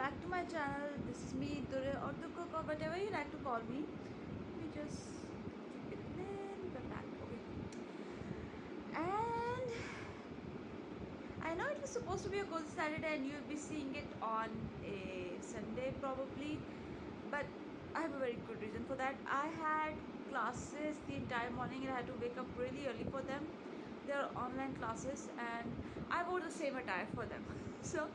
back to my channel. This is me, Dure or Durkook or whatever you like to call me. Let me just keep it a little bit back. Okay. And I know it was supposed to be a cozy Saturday and you'll be seeing it on a Sunday probably. But I have a very good reason for that. I had classes the entire morning and I had to wake up really early for them. They are online classes and I wore the same attire for them. So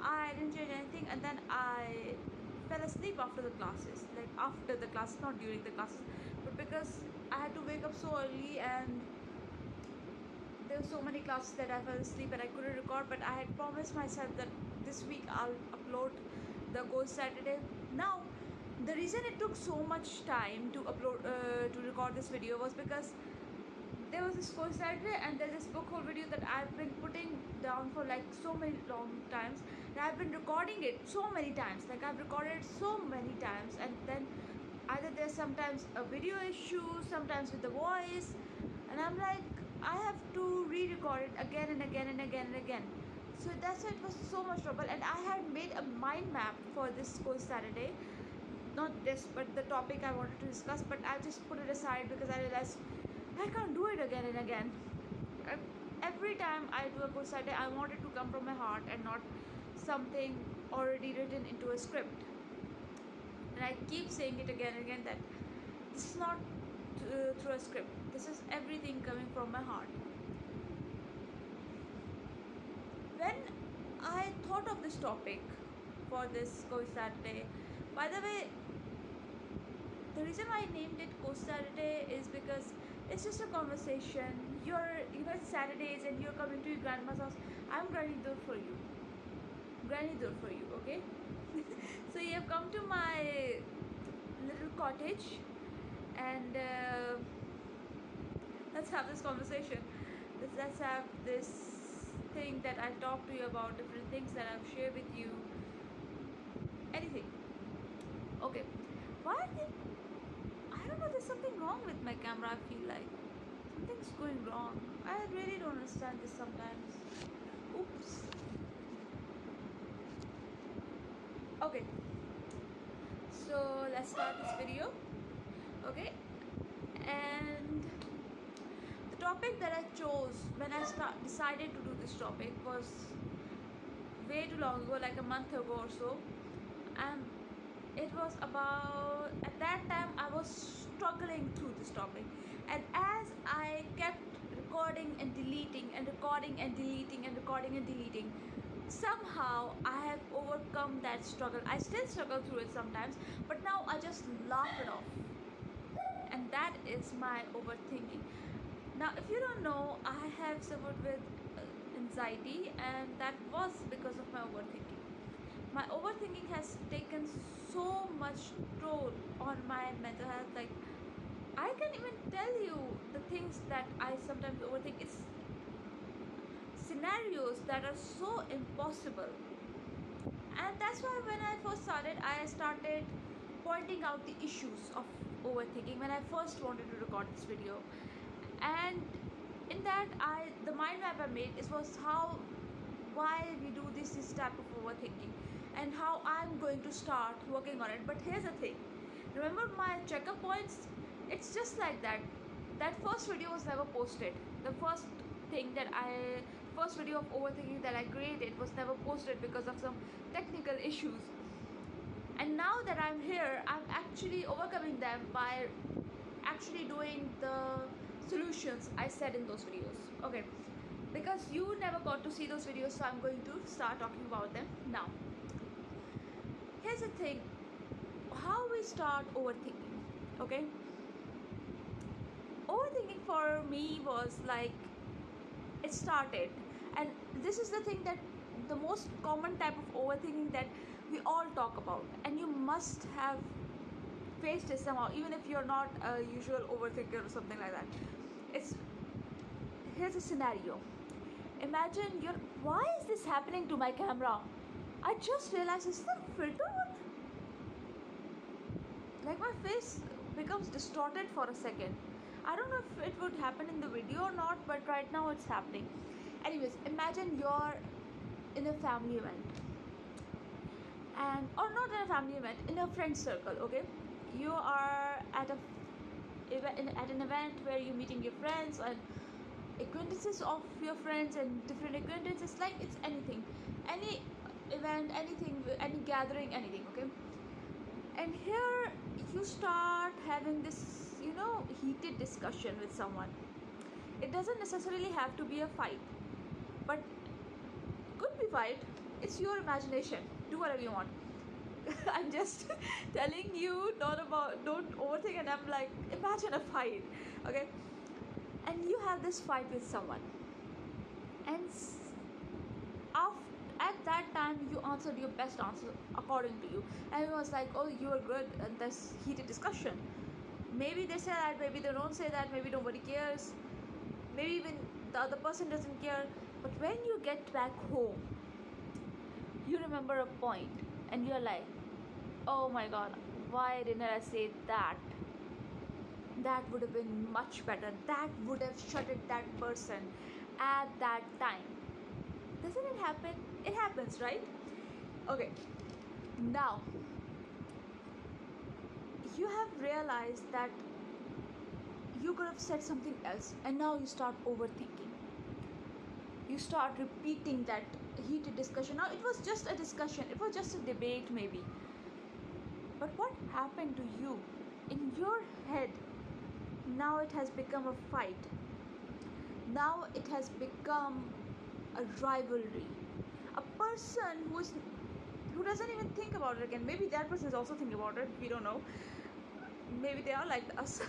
I didn't change anything, and then I fell asleep after the classes. Like after the classes, not during the classes, but because I had to wake up so early and there were so many classes that I fell asleep and I couldn't record. But I had promised myself that this week I'll upload the Ghost Saturday. Now, the reason it took so much time to upload to record this video was because there was this Ghost Saturday and there's this book haul video that I've been putting down for like so many long times. And I've been recording it so many times. Like I've recorded it so many times, and then either there's sometimes a video issue, sometimes with the voice, and I'm like, I have to re-record it again and again and again and again. So that's why it was so much trouble. And I had made a mind map for this Ghost Saturday. Not this, but the topic I wanted to discuss, but I just put it aside because I realized I can't do it again and again. Every time I do a Ghost Saturday, I want it to come from my heart and not something already written into a script. And I keep saying it again and again that this is not through a script. This is everything coming from my heart. When I thought of this topic for this Ghost Saturday, by the way, the reason why I named it Ghost Saturday is because it's just a conversation. It's Saturdays and you're coming to your grandma's house. I'm GrannyDur for you. GrannyDur for you, okay? So you have come to my little cottage and let's have this conversation. Let's have this thing that I talk to you about, different things that I've shared with you. Anything. Okay. I don't know, there's something wrong with my camera. I feel like something's going wrong. I really don't understand this sometimes. Oops. Okay, so let's start this video. Okay, and the topic that I chose when I decided to do this topic was way too long ago, like a month ago or so, and it was about, at that time I was struggling through this topic, and as I kept recording and deleting and recording and deleting and recording and deleting, somehow I have overcome that struggle. I still struggle through it sometimes, but now I just laugh it off, and that is my overthinking. Now if you don't know, I have suffered with anxiety, and that was because of my overthinking. My overthinking has taken so much toll on my mental health. Like I can't even tell you the things that I sometimes overthink. It's scenarios that are so impossible, and that's why when I first started, I started pointing out the issues of overthinking when I first wanted to record this video. And in that, the mind map I made was why we do this type of overthinking and how I'm going to start working on it. But here's the thing, remember my checkup points? It's just like that. That first video was never posted. The first video of overthinking that I created was never posted because of some technical issues. And now that I'm here, I'm actually overcoming them by actually doing the solutions I said in those videos. Okay, because you never got to see those videos, so I'm going to start talking about them now. Here's the thing, how we start overthinking. Okay, overthinking for me was like, it started, and this is the thing, that the most common type of overthinking that we all talk about, and you must have faced it somehow, even if you're not a usual overthinker or something like that. Here's a scenario. Imagine why is this happening to my camera? I just realized, is the filter on? Like my face becomes distorted for a second. I don't know if it would happen in the video or not, but right now it's happening. Anyways, imagine you're in a family event and or not in a family event, in a friend circle. Okay, you are at at an event where you're meeting your friends and acquaintances of your friends and different acquaintances, like it's anything, any event, anything, any gathering, anything. Okay, and here you start having this, heated discussion with someone. It doesn't necessarily have to be a fight, but could be fight. It's your imagination. Do whatever you want. I'm just telling you, not about, don't overthink. And I'm like, imagine a fight, okay? And you have this fight with someone, and at that time you answered your best answer according to you, and it was like, oh, you were good in this heated discussion. Maybe they say that, maybe they don't say that, maybe nobody cares, maybe even the other person doesn't care. But when you get back home, you remember a point, and you're like, oh my god, why didn't I say that? That would have been much better. That would have shut it that person at that time. Doesn't it happen? It happens, right? Okay, now you have realized that you could have said something else, and now you start overthinking. You start repeating that heated discussion. Now, it was just a discussion, it was just a debate, maybe. But what happened to you in your head? Now it has become a fight. Now it has become a rivalry. A person who doesn't even think about it again. Maybe that person is also thinking about it. We don't know. Maybe they are like us.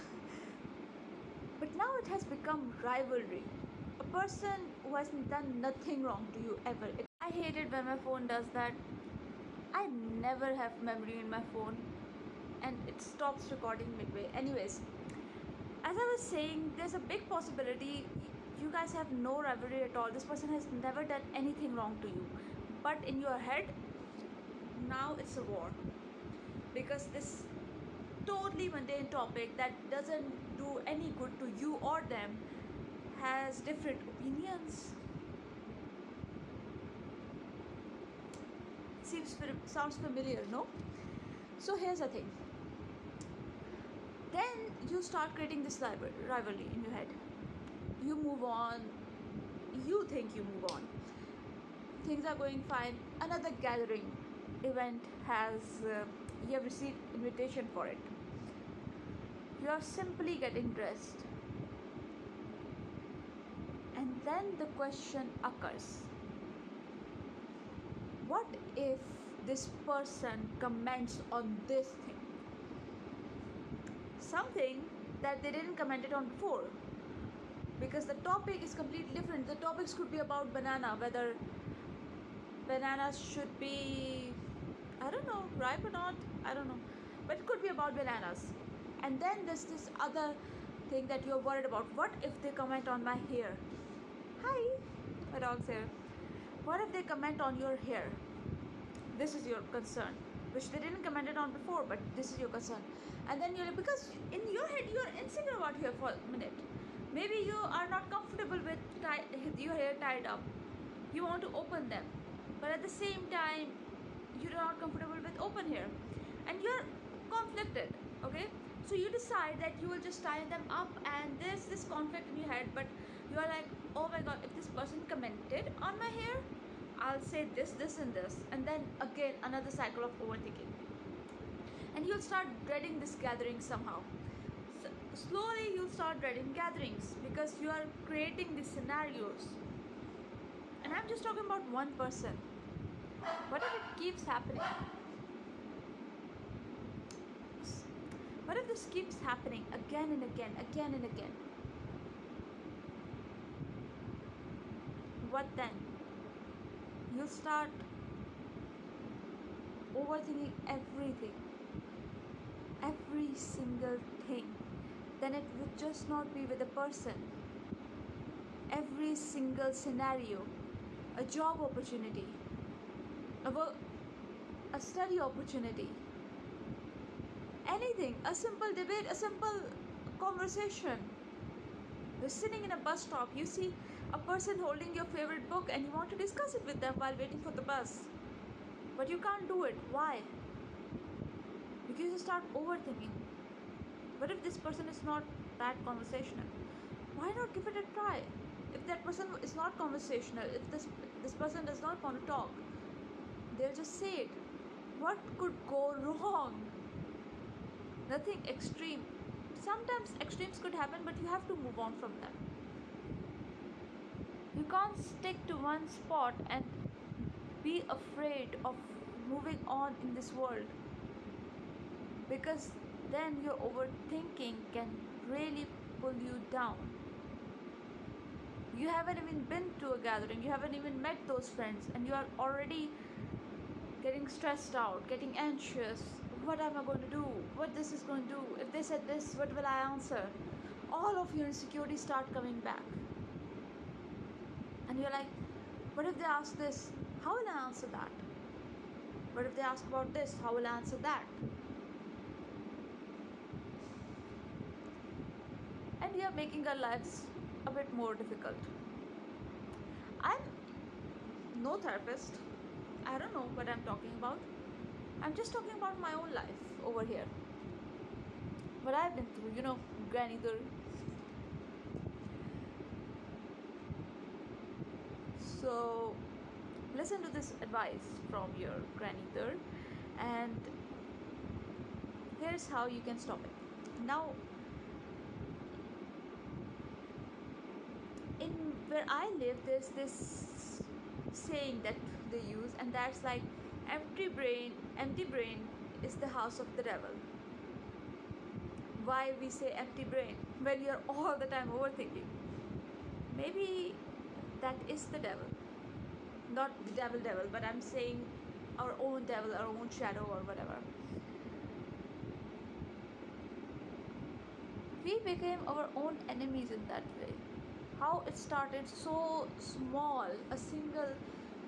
But now it has become rivalry. A person who has done nothing wrong to you ever. I hate it when my phone does that. I never have memory in my phone, and it stops recording midway. Anyways, as I was saying, there's a big possibility you guys have no rivalry at all. This person has never done anything wrong to you, but in your head, now it's a war, because this totally mundane topic that doesn't do any good to you or them has different opinions. Sounds familiar, no? So here's the thing. Then you start creating this rivalry in your head. You move on. You think you move on. Things are going fine. Another gathering event you have received invitation for it. You are simply getting dressed, and then the question occurs: what if this person comments on this thing, something that they didn't comment it on before? Because the topic is completely different. The topics could be about banana, whether bananas should be, I don't know, ripe or not, I don't know, but it could be about bananas. And then there's this other thing that you're worried about. What if they comment on my hair? Hi, my dog's here. What if they comment on your hair? This is your concern, which they didn't comment it on before, but this is your concern. And then you're, because in your head you're insecure about hair for a minute. Maybe you are not comfortable with your hair tied up. You want to open them, but at the same time you're not comfortable with open hair, and you're conflicted. Okay, so you decide that you will just tie them up, and there's this conflict in your head. But you are like, oh my god, if this person commented on my hair, I'll say this and this, and then again another cycle of overthinking, and you'll start dreading this gathering somehow. So slowly you'll start dreading gatherings because you are creating these scenarios. And I'm just talking about one person. What if it keeps happening? What if this keeps happening again and again, again and again? What then? You'll start overthinking everything, every single thing. Then it would just not be with a person. Every single scenario, a job opportunity, a study opportunity, anything, a simple debate, a simple conversation. You're sitting in a bus stop, you see a person holding your favorite book, and you want to discuss it with them while waiting for the bus. but you can't do it. Why? Because you start overthinking. What if this person is not that conversational? Why not give it a try? If that person is not conversational, if this person does not want to talk, they'll just say it. What could go wrong? Nothing extreme. Sometimes extremes could happen, but you have to move on from them. You can't stick to one spot and be afraid of moving on in this world, because then your overthinking can really pull you down. You haven't even been to a gathering, you haven't even met those friends, and you are already getting stressed out, getting anxious. What am I going to do? What this is going to do? If they said this, what will I answer? All of your insecurities start coming back. And you're like, what if they ask this? How will I answer that? What if they ask about this? How will I answer that? And you're making our lives a bit more difficult. I'm no therapist. I don't know what I'm talking about. I'm just talking about my own life over here. What I've been through, GrannyDur. So listen to this advice from your GrannyDur, and here's how you can stop it. Now, in where I live, there's this saying that they use, and that's like, empty brain is the house of the devil. Why we say empty brain when you're all the time overthinking? Maybe that is the devil. Not the devil, but I'm saying our own devil, our own shadow, or whatever. We became our own enemies in that way. How it started so small, a single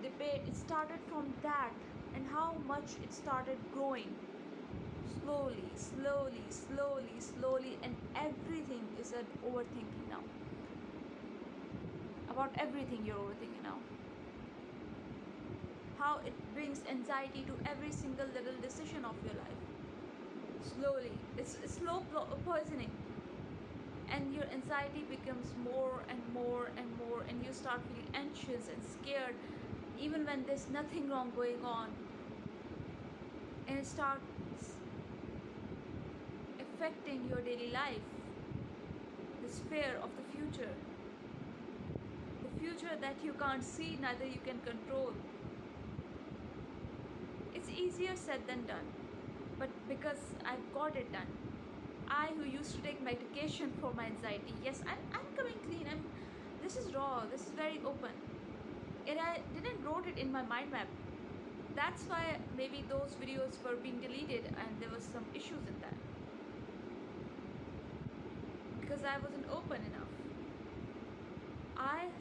debate, it started from that, and how much it started growing slowly, and everything is an overthinking now. About everything you're overthinking now. How it brings anxiety to every single little decision of your life. Slowly, it's slow poisoning, and your anxiety becomes more and more and more, and you start feeling anxious and scared even when there's nothing wrong going on, and it starts affecting your daily life. This fear of the future that you can't see, neither you can control. It's easier said than done, but because I've got it done, I who used to take medication for my anxiety, yes, I'm coming clean. This is raw, this is very open, and I didn't wrote it in my mind map. That's why maybe those videos were being deleted, and there was some issues in that, because I wasn't open enough.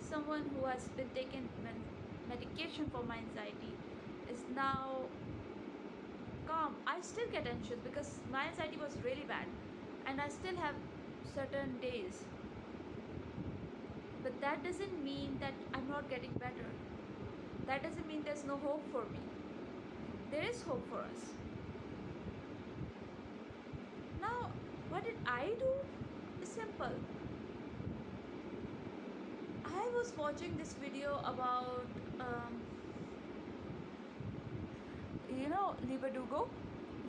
Someone who has been taking medication for my anxiety, is now calm. I still get anxious because my anxiety was really bad, and I still have certain days. But that doesn't mean that I'm not getting better. That doesn't mean there's no hope for me. There is hope for us. Now, what did I do? It's simple. I was watching this video about, Durkook.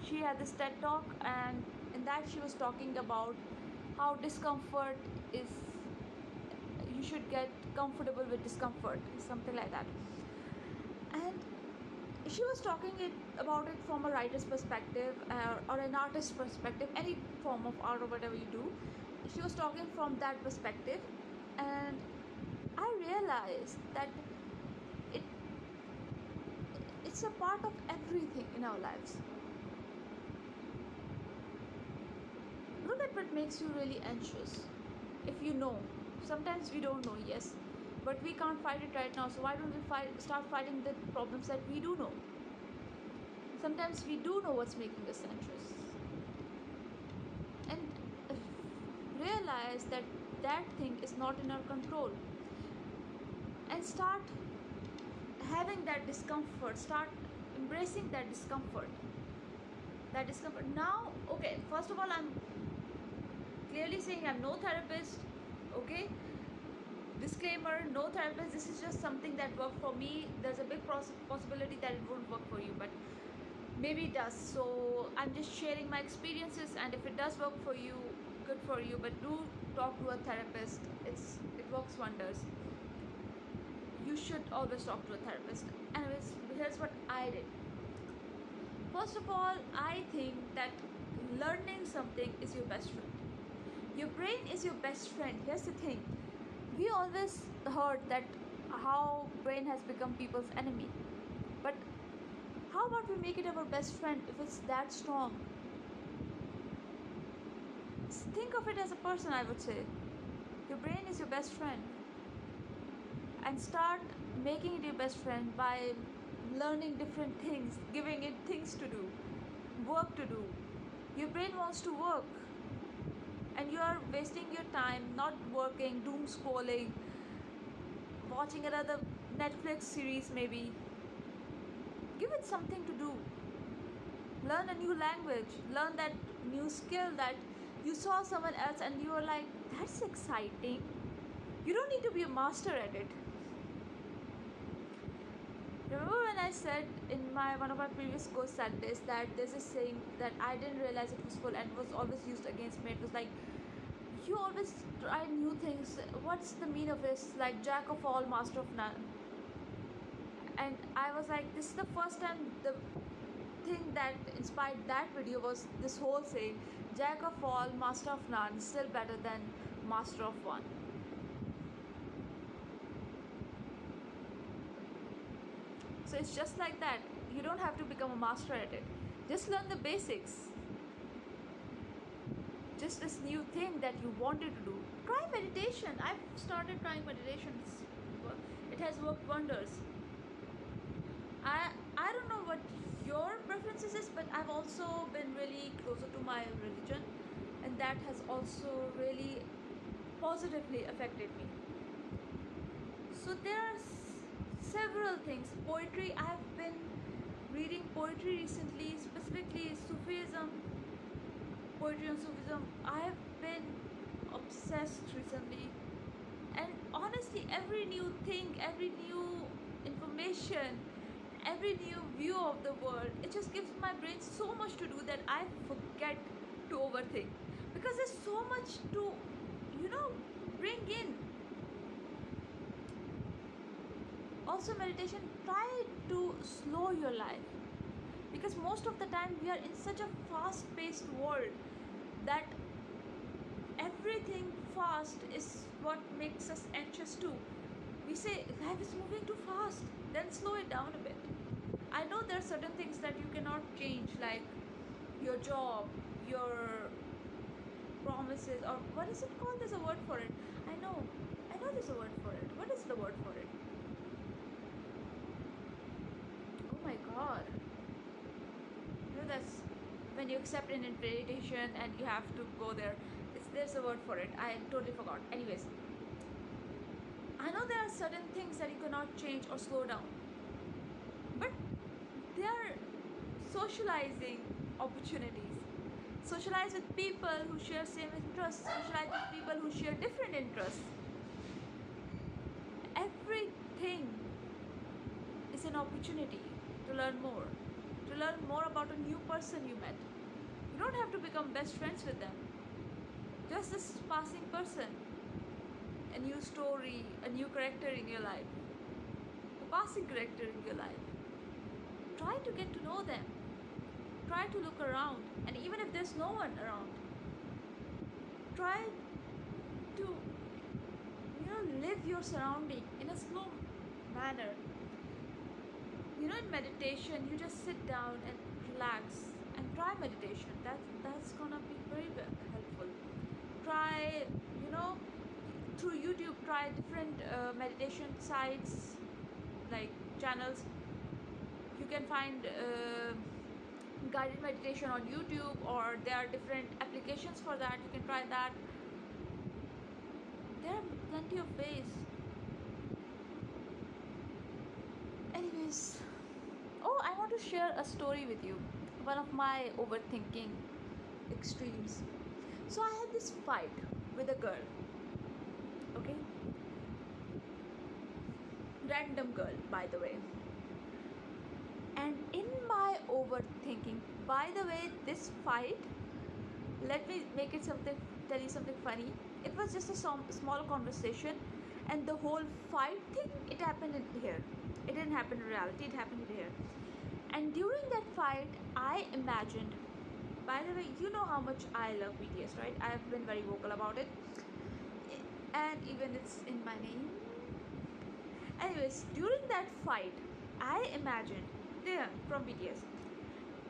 She had this TED talk, and in that she was talking about how discomfort is, you should get comfortable with discomfort, something like that. And she was talking about it from a writer's perspective, or an artist's perspective, any form of art or whatever you do. She was talking from that perspective, and I realized that it it's a part of everything in our lives. Look at what makes you really anxious. If you know, sometimes we don't know, yes, but we can't fight it right now. So why don't we start fighting the problems that we do know? Sometimes we do know what's making us anxious, and realize that that thing is not in our control, and start having that discomfort. Start embracing that discomfort. Now, okay, first of all, I'm clearly saying I'm no therapist. Okay, disclaimer, no therapist. This is just something that worked for me. There's a big possibility that it won't work for you, but maybe it does. So I'm just sharing my experiences, and if it does work for you, good for you. But do talk to a therapist. It works wonders. You should always talk to a therapist. Anyways, here's what I did. First of all, I think that learning something is your best friend. Your brain is your best friend. Here's the thing. We always heard that how brain has become people's enemy. But how about we make it our best friend if it's that strong? Think of it as a person, I would say. Your brain is your best friend. And start making it your best friend by learning different things, giving it things to do, work to do. Your brain wants to work, and you are wasting your time not working, doom scrolling, watching another Netflix series maybe. Give it something to do. Learn a new language, learn that new skill that you saw someone else and you were like, that's exciting. You don't need to be a master at it. Remember when I said in one of my previous course Saturdays that there's a saying that I didn't realize it was full and it was always used against me. It was like, you always try new things. What's the meaning of this? Like, jack of all, master of none. And I was like, this is the first time the thing that inspired that video was this whole saying, jack of all, master of none, still better than master of one. So it's just like that. You don't have to become a master at it. Just learn the basics. Just this new thing that you wanted to do. Try meditation. I've started trying meditations. It has worked wonders. I don't know what your preferences is, but I've also been really closer to my religion, and that has also really positively affected me. So there are several things. Poetry, I've been reading poetry recently, specifically Sufism, poetry on Sufism. I've been obsessed recently, and honestly, every new thing, every new information, every new view of the world, it just gives my brain so much to do that I forget to overthink, because there's so much to bring in. Also, meditation, try to slow your life, because most of the time we are in such a fast paced world that everything fast is what makes us anxious too. We say life is moving too fast, then slow it down a bit. I know there are certain things that you cannot change, like your job, your promises, or what is it called? There's a word for it. I know there's a word for it. What is the word for it? Oh my god. That's when you accept an invitation and you have to go there. There's a word for it. I totally forgot. Anyways, I know there are certain things that you cannot change or slow down, but they are socializing opportunities. Socialize with people who share same interests. Socialize with people who share different interests. Everything is an opportunity to learn more. To learn more about a new person you met. You don't have to become best friends with them. Just this passing person. A new story, a new character in your life. A passing character in your life. Try to get to know them. Try to look around, and even if there's no one around, try to live your surrounding in a slow manner. In meditation, you just sit down and relax and try meditation. That's gonna be very helpful. Try, through YouTube, try different meditation sites, like channels. You can find guided meditation on YouTube, or there are different applications for that. You can try that. There are plenty of ways. Anyways, oh, I want to share a story with you, one of my overthinking extremes. So I had this fight with a girl, okay, random girl, by the way. And in my overthinking, by the way, this fight, let me make it something, tell you something funny. It was just a small conversation, and the whole fight thing, it happened in here. It didn't happen in reality, it happened here. And during that fight, I imagined, by the way, you know how much I love BTS, right? I've been very vocal about it, and even it's in my name. Anyways, during that fight, I imagined them from BTS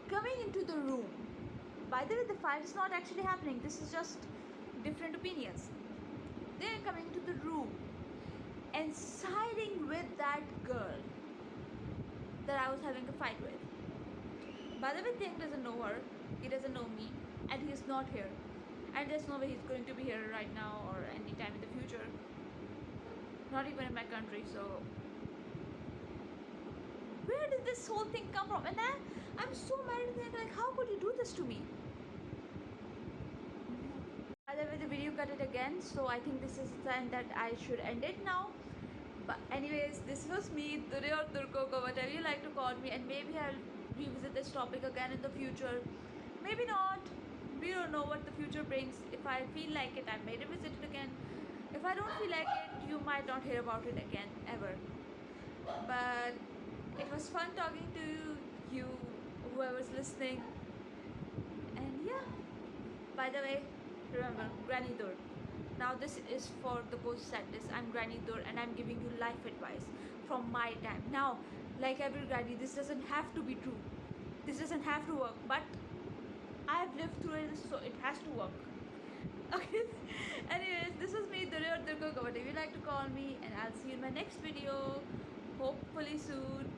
coming into the room. By the way, the fight is not actually happening, this is just different opinions. They're coming to the room and siding with that girl that I was having a fight with. By the way, Ting doesn't know her, he doesn't know me, and he is not here. And there's no way he's going to be here right now or anytime in the future. Not even in my country, so where did this whole thing come from? And I'm so mad at him, like, how could you do this to me? By the way, the video cut it again, so I think this is the time that I should end it now. But anyways, this was me, Dure or Durkook or whatever you like to call me, and maybe I'll revisit this topic again in the future. Maybe not. We don't know what the future brings. If I feel like it, I may revisit it again. If I don't feel like it, you might not hear about it again, ever. But it was fun talking to you, whoever's listening. And yeah, by the way, remember, GrannyDur. Now this is for the post sadness. I'm GrannyDur and I'm giving you life advice from my time. Now, like every granny, this doesn't have to be true. This doesn't have to work, but I've lived through it, so it has to work. Okay. Anyways, this was me, Durkook, whatever you like to call me, and I'll see you in my next video. Hopefully soon.